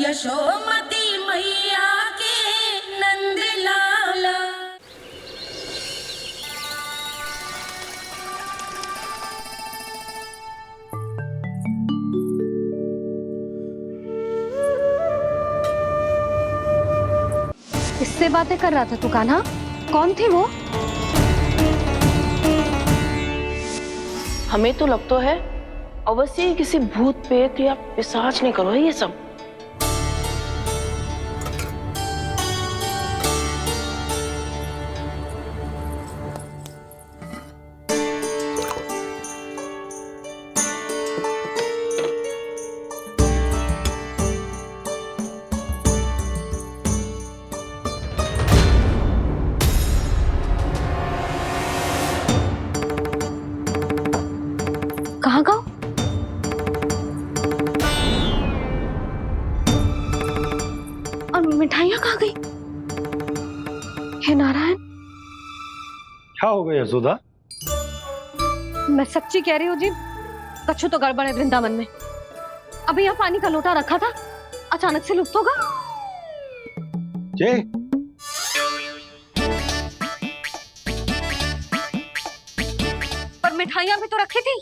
यशोमती मैया के नंद लाला। किससे बातें कर रहा था तू कान्हा? कौन थी वो? हमें तो लगता है अवश्य किसी भूत प्रेत या पिशाच ने करो ये सब। कहाँ गाँव? और मिठाइयाँ कहाँ गई? हे नारायण, क्या हो गया यशोदा? मैं सच्ची कह रही हूँ जी, कछु तो गड़बड़ है वृंदावन में। अभी यहाँ पानी का लोटा रखा था, अचानक से लुप्त होगा। जय पर मिठाइयाँ भी तो रखी थी।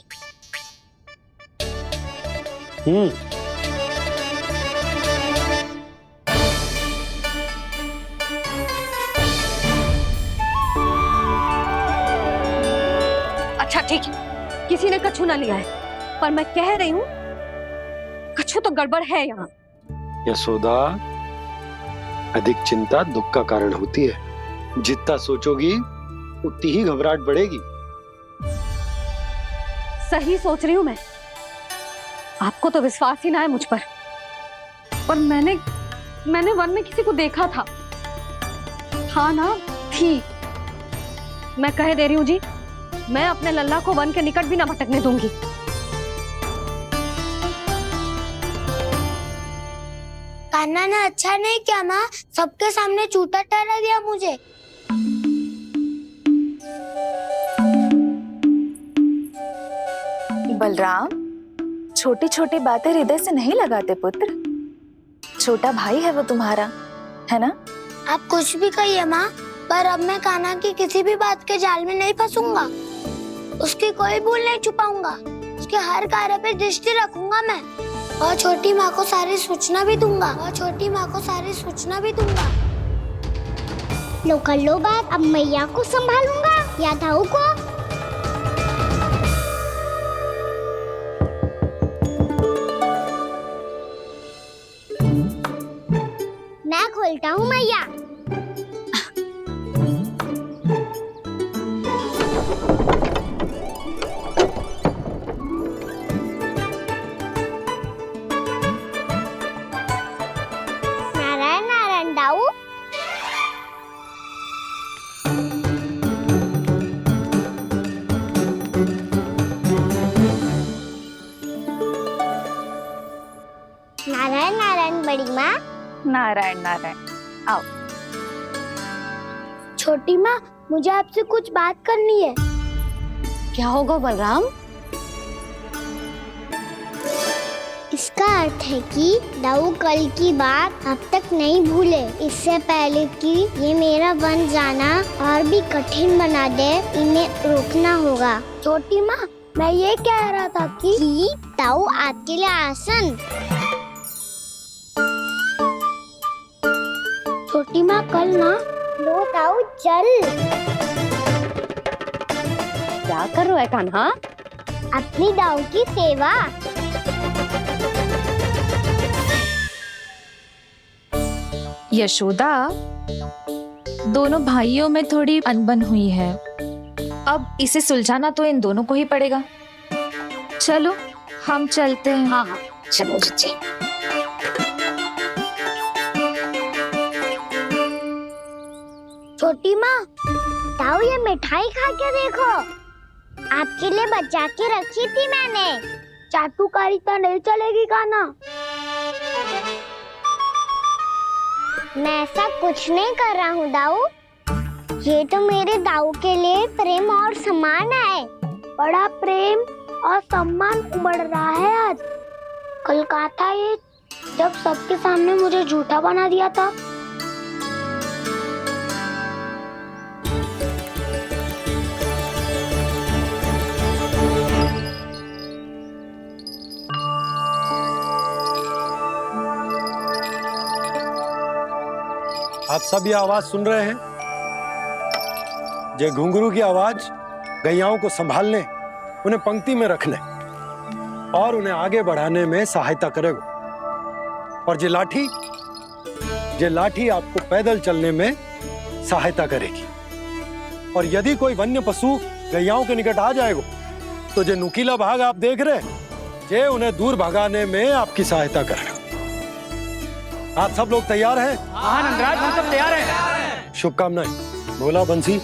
अच्छा ठीक है, किसी ने कछु ना लिया है, पर मैं कह रही हूँ कछु तो गड़बड़ है यहाँ। यशोदा, अधिक चिंता दुख का कारण होती है। जितना सोचोगी उतनी ही घबराहट बढ़ेगी। सही सोच रही हूँ मैं। आपको तो विश्वास ही ना है मुझ पर मैंने वन में किसी को देखा था। हाँ ना, थी। मैं कह दे रही हूँ जी, मैं अपने लल्ला को वन के निकट भी ना भटकने दूंगी। कान्हा ने अच्छा नहीं किया माँ, सबके सामने झूठा ठहरा दिया मुझे। बलराम, छोटी छोटी बातें हृदय से नहीं लगाते पुत्र। छोटा भाई है वो तुम्हारा, है ना? आप कुछ भी कहिए माँ, पर अब मैं कान्हा की किसी भी बात के जाल में नहीं फंसूंगा। उसकी कोई भूल नहीं छुपाऊंगा। उसके हर कार्य पे दृष्टि रखूंगा मैं, और छोटी माँ को सारी सूचना भी दूंगा। लो कर लो बात, अब मैया को संभालूंगा या दाऊ को। मैं खोलता हूँ मैया। नारायण नारायण दाऊ। नारायण नारायण बड़ी माँ। नारायण नारायण, आओ। छोटी माँ, मुझे आपसे कुछ बात करनी है। क्या होगा बलराम? इसका अर्थ है कि दाऊ कल की बात अब तक नहीं भूले। इससे पहले कि ये मेरा वन जाना और भी कठिन बना दे, इन्हें रोकना होगा। छोटी माँ, मैं ये कह रहा था कि दाऊ आपके लिए आसन। छोटी माँ, कल ना लो दाऊ जल। क्या कर रहा है कान्हा? अपनी दाऊ की सेवा। यशोदा, दोनों भाइयों में थोड़ी अनबन हुई है। अब इसे सुलझाना तो इन दोनों को ही पड़ेगा। चलो हम चलते हैं। हाँ हाँ, चलो जी। छोटी माँ, दाऊ ये मिठाई खा के देखो। आपके लिए बचा के रखी थी मैंने। चाटुकारिता नहीं चलेगी कान्हा। मैं ऐसा कुछ नहीं कर रहा हूँ दाऊ। ये तो मेरे दाऊ के लिए प्रेम और सम्मान है। बड़ा प्रेम और सम्मान उमड़ रहा है आज। कलकत्ता ये जब सबके सामने मुझे झूठा बना दिया था। आप सब ये आवाज सुन रहे हैं? ये घुंघरू की आवाज गैयाओं को संभालने, उन्हें पंक्ति में रखने और उन्हें आगे बढ़ाने में सहायता करेगा। और ये लाठी आपको पैदल चलने में सहायता करेगी। और यदि कोई वन्य पशु गैयाओं के निकट आ जाएगा तो ये नुकीला भाग आप देख रहे हैं, ये उन्हें दूर भगाने में आपकी सहायता करेगा। आप सब लोग तैयार हैं? हाँ नंदराज, हम सब तैयार हैं। शुभकामनाएं। बोला बंसी।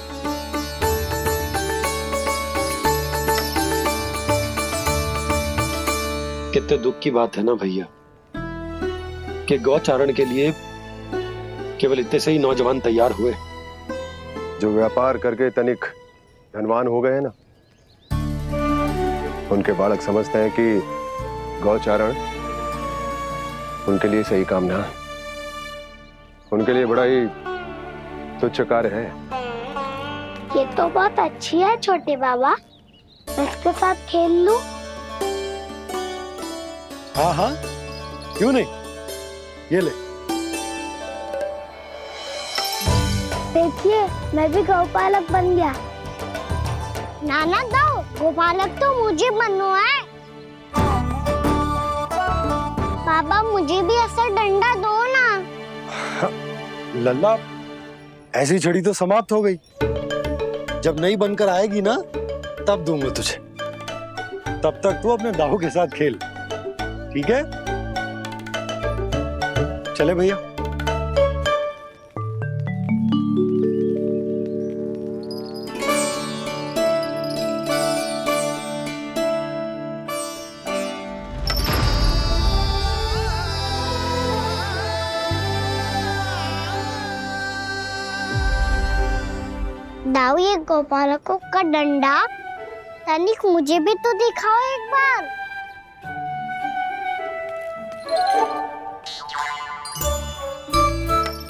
कितने दुख की बात है ना भैया कि गौचारण के लिए केवल इतने से ही नौजवान तैयार हुए जो व्यापार करके तनिक धनवान हो गए ना, उनके बालक समझते हैं कि गौचारण उनके लिए सही काम ना है, उनके लिए बड़ा ही तुच्छ कार्य है। ये तो बहुत अच्छी है छोटे बाबा, इसके साथ खेल लूं? हाँ हाँ, क्यों नहीं, ये ले। देखिए मैं भी गौपालक बन गया। नाना दो, गौपालक तो मुझे बनना है। पापा मुझे भी ऐसा डंडा दो ना। लल्ला, ऐसी छड़ी तो समाप्त हो गई। जब नई बनकर आएगी ना तब दूंगा तुझे। तब तक तू अपने दाऊ के साथ खेल, ठीक है? चले भैया। दाऊ, ये गोपालकों का डंडा तनिक मुझे भी तो दिखाओ एक बार।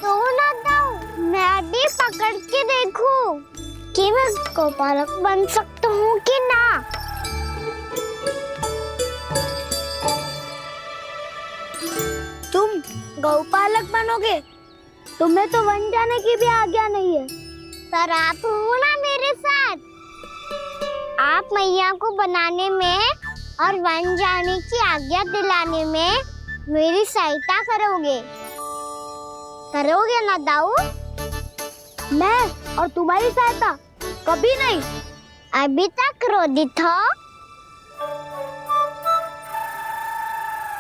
तो ना दाऊ, मैं भी पकड़ के देखूं कि मैं गोपालक बन सकता हूँ कि ना। तुम गौपालक बनोगे? तुम्हें तो वन जाने की भी आज्ञा नहीं है। पर आप हो ना मेरे साथ, आप मैया को बनाने में और वन जाने की आज्ञा दिलाने में मेरी सहायता करोगे ना दाऊ? मैं और तुम्हारी सहायता कभी नहीं। अभी तक क्रोधित हो?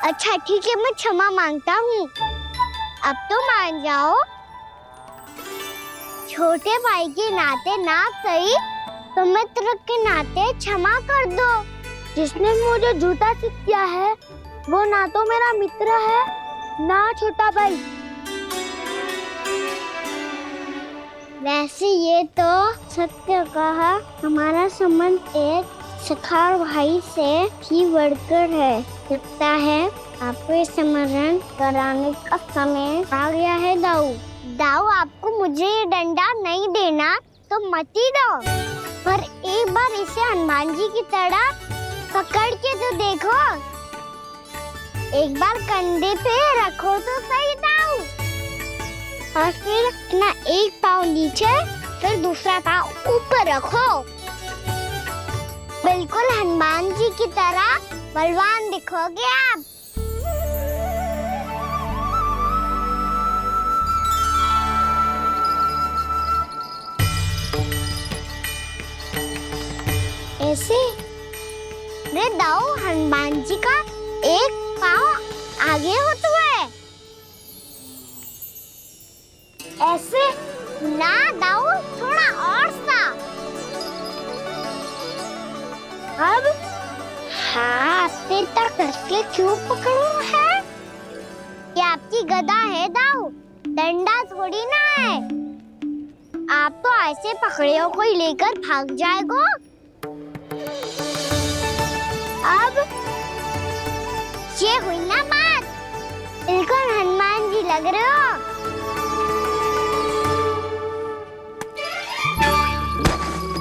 अच्छा ठीक है, मैं क्षमा मांगता हूँ। अब तो मान जाओ। छोटे भाई के नाते ना सही तो मित्र के नाते क्षमा कर दो। जिसने मुझे झूठा सिखाया है वो ना तो मेरा मित्र है ना छोटा भाई। वैसे ये तो सत्य कहा, हमारा संबंध एक सखार भाई से भी बढ़कर है। लगता है आपको स्मरण कराने का समय आ गया है दाऊ। दाऊ, आपको मुझे ये डंडा नहीं देना तो मत ही दो, पर एक बार इसे हनुमान जी की तरह पकड़ के तो देखो। एक बार कंधे पे रखो तो सही दाऊ, और फिर अपना एक पाँव नीचे फिर दूसरा पाँव ऊपर रखो। बिल्कुल हनुमान जी की तरह बलवान दिखोगे आप। ऐसे रे दाऊ, हनुमान जी का एक पाँव आगे होता है। ऐसे ना दाऊ, थोड़ा और सा। अब हाथ तक कसके क्यों पकड़ू है? ये आपकी गदा है दाऊ, डंडा थोड़ी ना है। आप तो ऐसे पकड़ियों को लेकर भाग जाएगा। अब ये हुई ना बात। बिल्कुल हनुमान जी लग रहे हो।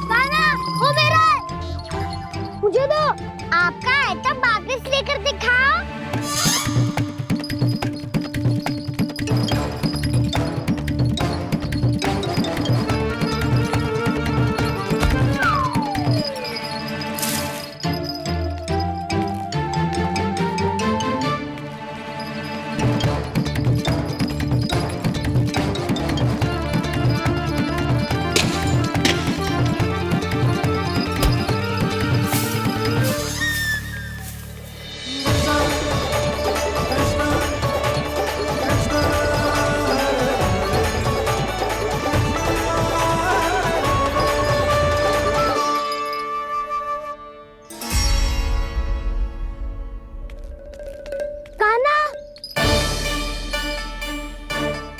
कान्हा, वो मेरा है। मुझे दो। आपका है तो वापस लेकर दिखाओ।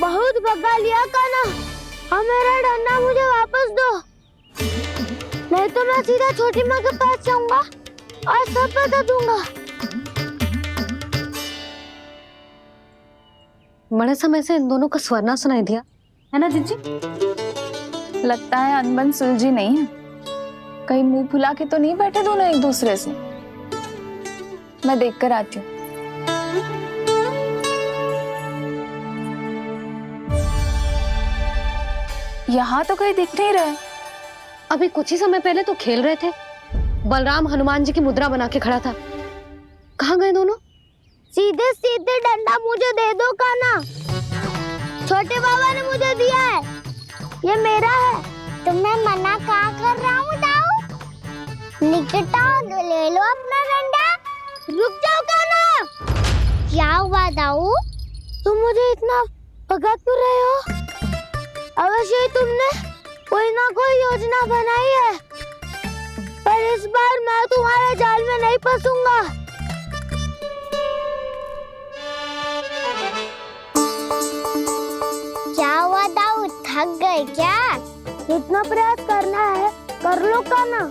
बहुत भगा लिया कान्हा। अब मेरा डंडा मुझे वापस दो, नहीं तो मैं सीधा छोटी माँ के पास जाऊंगा और सब बता दूंगा। बड़े समय से इन दोनों का स्वर ना सुनाई दिया, है ना जीजी? लगता है अनबन सुलझी नहीं है। कहीं मुंह फुला के तो नहीं बैठे दोनों एक दूसरे से। मैं देख कर आती हूँ। यहाँ तो कहीं दिख नहीं रहे। अभी कुछ ही समय पहले तो खेल रहे थे। बलराम हनुमान जी की मुद्रा बना के खड़ा था। कहाँ गए दोनों? सीधे सीधे डंडा मुझे दे दो कान्हा। छोटे बाबा ने मुझे दिया है, ये मेरा है। तो मैं मना कहाँ कर रहा हूँ दाऊ? निकट आओ, ले लो अपना डंडा। रुक जाओ कान्हा। क्या हुआ दाऊ? तुम मुझे इतना भगा क्यों रहे हो? अवश्य ही तुमने कोई ना कोई योजना बनाई है, पर इस बार मैं तुम्हारे जाल में नहीं फंसूंगा। क्या हुआ दाऊ, थक गए क्या? इतना प्रयास करना है कर लो कान्हा,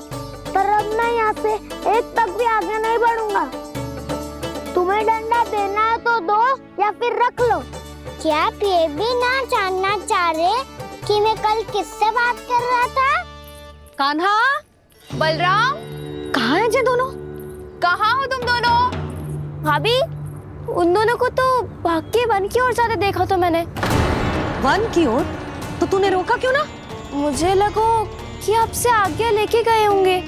पर अब मैं यहाँ से एक तक भी आगे नहीं बढ़ूंगा। तुम्हें डंडा देना है तो दो या फिर रख लो। क्या आप ये भी ना जानना चाह रहे कि मैं कल किससे बात कर रहा था? कान्हा, बलराम, कहाँ हैं ये दोनों? कहाँ हो तुम दोनों? भाभी, उन दोनों को तो भाग के वन की ओर जाते देखा तो मैंने। वन की ओर? तो तूने रोका क्यों ना? मुझे लगा कि आपसे आज्ञा लेके गए होंगे।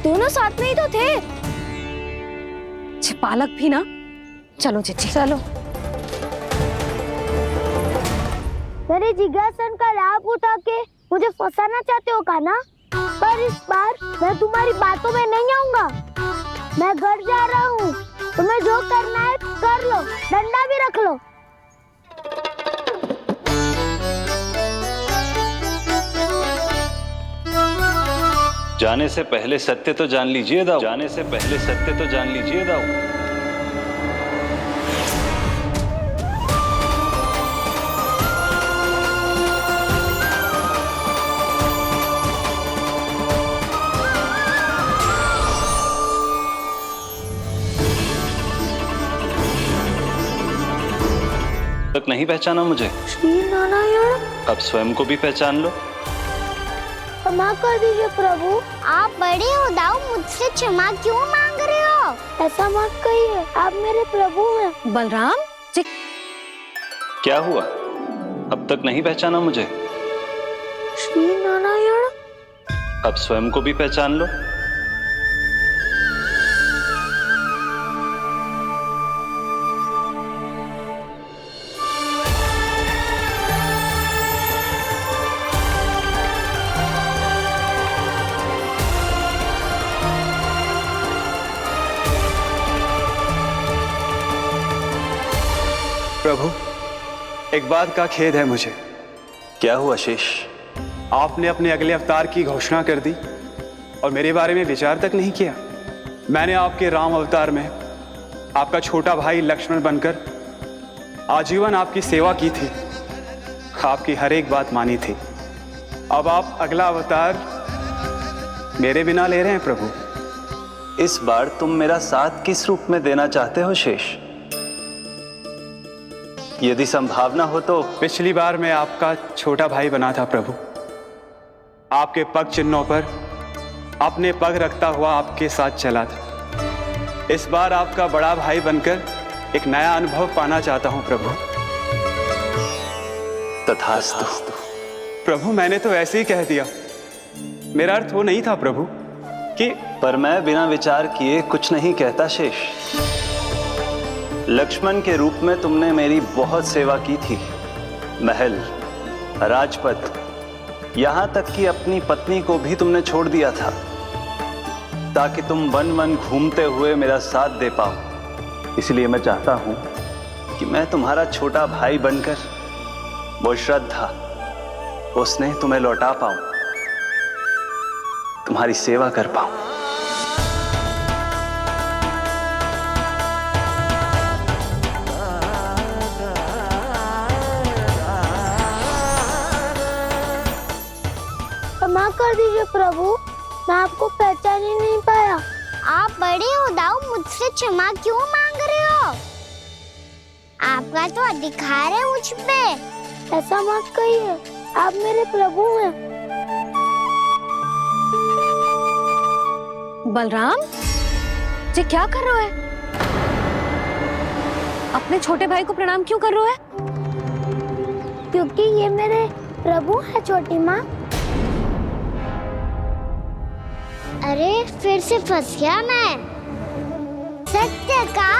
दोनों साथ में ही तो थे। पालक भी ना। चलो जीजी, चलो। मेरे जिज्ञासन का लाभ उठा के मुझे फंसाना चाहते हो कान्हा, पर इस बार मैं तुम्हारी बातों में नहीं आऊंगा। मैं घर जा रहा हूँ, तुम्हें जो करना है कर लो, डंडा भी रख लो। जाने से पहले सत्य तो जान लीजिए दाऊ। जाने से पहले सत्य तो जान लीजिए दाऊ। तक नहीं पहचाना मुझे? श्री नारायण। अब स्वयं को भी पहचान लो। क्षमा कर दीजिए प्रभु। आप बड़े हो दाऊ, मुझसे क्षमा क्यों मांग रहे हो? ऐसा मत कहिए, आप मेरे प्रभु हैं। बलराम, क्या हुआ? अब तक नहीं पहचाना मुझे? श्री नारायण। अब स्वयं को भी पहचान लो। प्रभु, एक बात का खेद है मुझे। क्या हुआ शेष? आपने अपने अगले अवतार की घोषणा कर दी और मेरे बारे में विचार तक नहीं किया। मैंने आपके राम अवतार में आपका छोटा भाई लक्ष्मण बनकर आजीवन आपकी सेवा की थी, आपकी हर एक बात मानी थी। अब आप अगला अवतार मेरे बिना ले रहे हैं प्रभु। इस बार तुम मेरा साथ किस रूप में देना चाहते हो शेष? यदि संभावना हो तो पिछली बार मैं आपका छोटा भाई बना था प्रभु। आपके पग चिन्हों पर अपने पग रखता हुआ आपके साथ चला था। इस बार आपका बड़ा भाई बनकर एक नया अनुभव पाना चाहता हूं प्रभु। तथास्तु। प्रभु मैंने तो ऐसे ही कह दिया, मेरा अर्थ वो नहीं था प्रभु कि। पर मैं बिना विचार किए कुछ नहीं कहता शेष। लक्ष्मण के रूप में तुमने मेरी बहुत सेवा की थी। महल, राजपथ, यहां तक कि अपनी पत्नी को भी तुमने छोड़ दिया था ताकि तुम वन वन घूमते हुए मेरा साथ दे पाओ। इसलिए मैं चाहता हूं कि मैं तुम्हारा छोटा भाई बनकर वो श्रद्धा, वो स्नेह तुम्हें लौटा पाऊं, तुम्हारी सेवा कर पाऊं। क्षमा कर दीजिए प्रभु, मैं आपको पहचान ही नहीं पाया। आप बड़े हो दाऊ, मुझसे क्षमा क्यों मांग रहे हो? आपका तो अधिकार है मुझ पे। ऐसा मत कहिए, आप मेरे प्रभु हैं। बलराम, ये क्या कर रहे हो? अपने छोटे भाई को प्रणाम क्यों कर रहे हो? क्योंकि ये मेरे प्रभु है छोटी माँ। अरे फिर से फंस गया मैं। सत्य का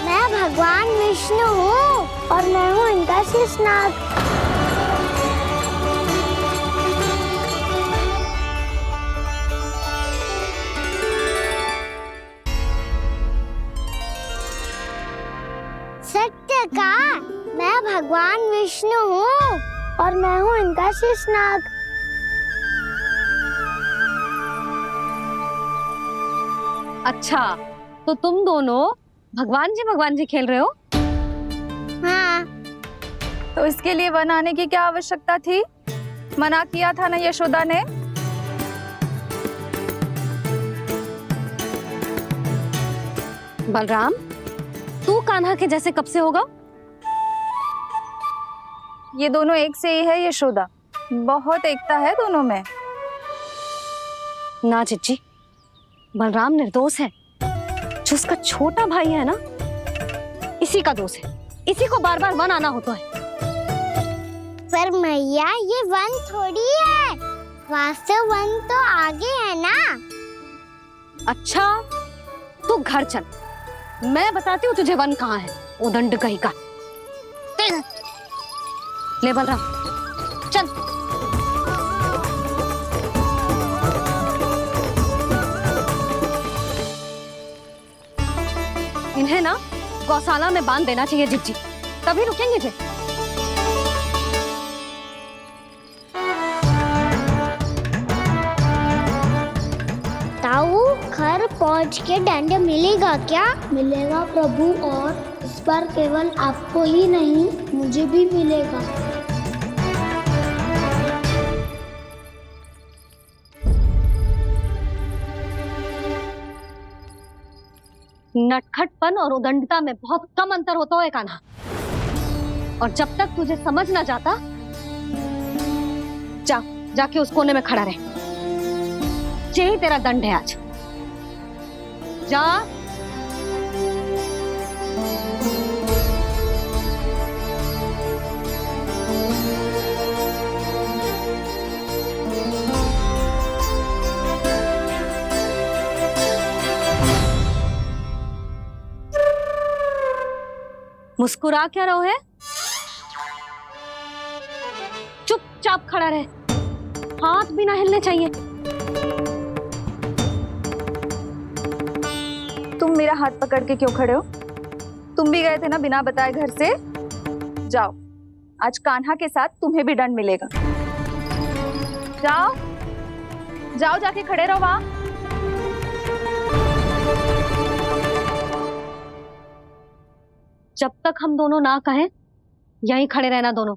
मैं भगवान विष्णु हूँ और मैं हूँ इनका शेषनाग। सत्य का मैं भगवान विष्णु हूँ और मैं हूँ इनका शेषनाग। अच्छा, तो तुम दोनों भगवान जी खेल रहे हो? हाँ। तो इसके लिए वन आने की क्या आवश्यकता थी? मना किया था ना यशोदा ने। बलराम, तू कान्हा के जैसे कब से होगा? ये दोनों एक से ही है यशोदा, बहुत एकता है दोनों में। ना चिच्ची, बलराम निर्दोष है। जो उसका छोटा भाई है ना, इसी का दोष है। इसी को बार बार वन आना होता है। पर मैया, ये वन थोड़ी है, वास्तव वन तो आगे है ना। अच्छा, तू घर चल, मैं बताती हूँ तुझे वन कहाँ है। उदंड कहीं का। ले बलराम, चल। इन्हें ना गौशाला में बांध देना चाहिए जिज्जी, तभी रुकेंगे जे। ताऊ, घर पहुंच के दंड मिलेगा क्या? मिलेगा प्रभु, और इस बार केवल आपको ही नहीं, मुझे भी मिलेगा। नटखटपन और उदंडता में बहुत कम अंतर होता है कान्हा, और जब तक तुझे समझ ना जाता, जाके उस कोने में खड़ा रहे। यही तेरा दंड है आज। जा। मुस्कुरा क्या रहो है? चुपचाप खड़ा रहे, हाथ भी ना हिलने चाहिए। तुम मेरा हाथ पकड़ के क्यों खड़े हो? तुम भी गए थे ना बिना बताए घर से। जाओ, आज कान्हा के साथ तुम्हें भी दंड मिलेगा। जाओ जाओ, जाके खड़े रहो वहां। जब तक हम दोनों ना कहें, यहीं खड़े रहना दोनों।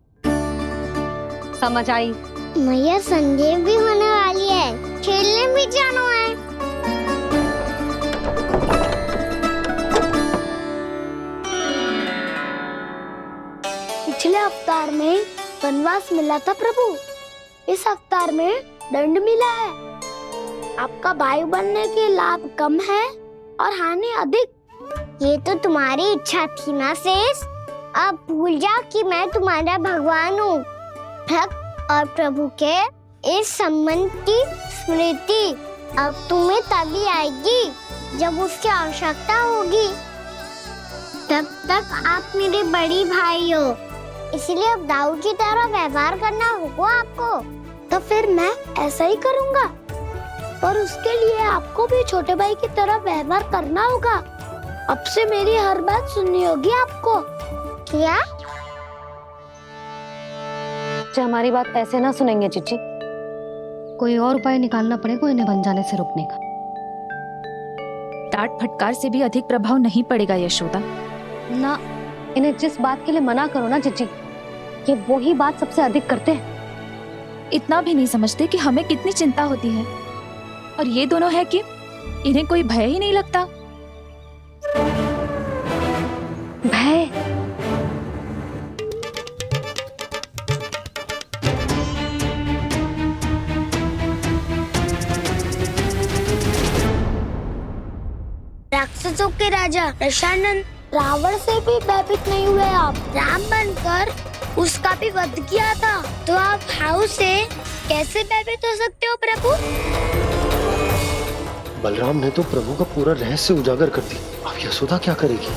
समझ आई? मैया, संध्या भी होने वाली है, खेलने भी जाना है। पिछले अवतार में वनवास मिला था प्रभु, इस अवतार में दंड मिला है। आपका भाई बनने के लाभ कम है और हानि अधिक। ये तो तुम्हारी इच्छा थी ना शेष। अब भूल जा कि मैं तुम्हारा भगवान हूँ। भक्त और प्रभु के इस संबंध की स्मृति अब तुम्हें तभी आएगी जब उसकी आवश्यकता होगी। तब तक आप मेरे बड़ी भाई हो, इसलिए अब दाऊद की तरह व्यवहार करना होगा आपको। तो फिर मैं ऐसा ही करूँगा, और उसके लिए आपको भी छोटे भाई की तरह व्यवहार करना होगा। अब से मेरी हर बात सुननी होगी आपको। क्या? हमारी बात ऐसे ना सुनेंगे चिची, कोई और उपाय निकालना पड़ेगा इन्हें बन जाने से रुकने का। डांट फटकार से भी अधिक प्रभाव नहीं पड़ेगा यशोदा। ना, इन्हें जिस बात के लिए मना करो ना चिची, ये वही बात सबसे अधिक करते हैं। इतना भी नहीं समझते कि हमें कितनी चिंता होती है, और ये दोनों है कि इन्हें कोई भय ही नहीं लगता। भय? राक्षसों के राजा दशानन रावण से भी भयभीत नहीं हुए आप। राम बनकर उसका भी वध किया था, तो आप हाउ से कैसे भयभीत हो सकते हो प्रभु? बलराम ने तो प्रभु का पूरा रहस्य उजागर कर दिया। अब यशोदा क्या करेगी?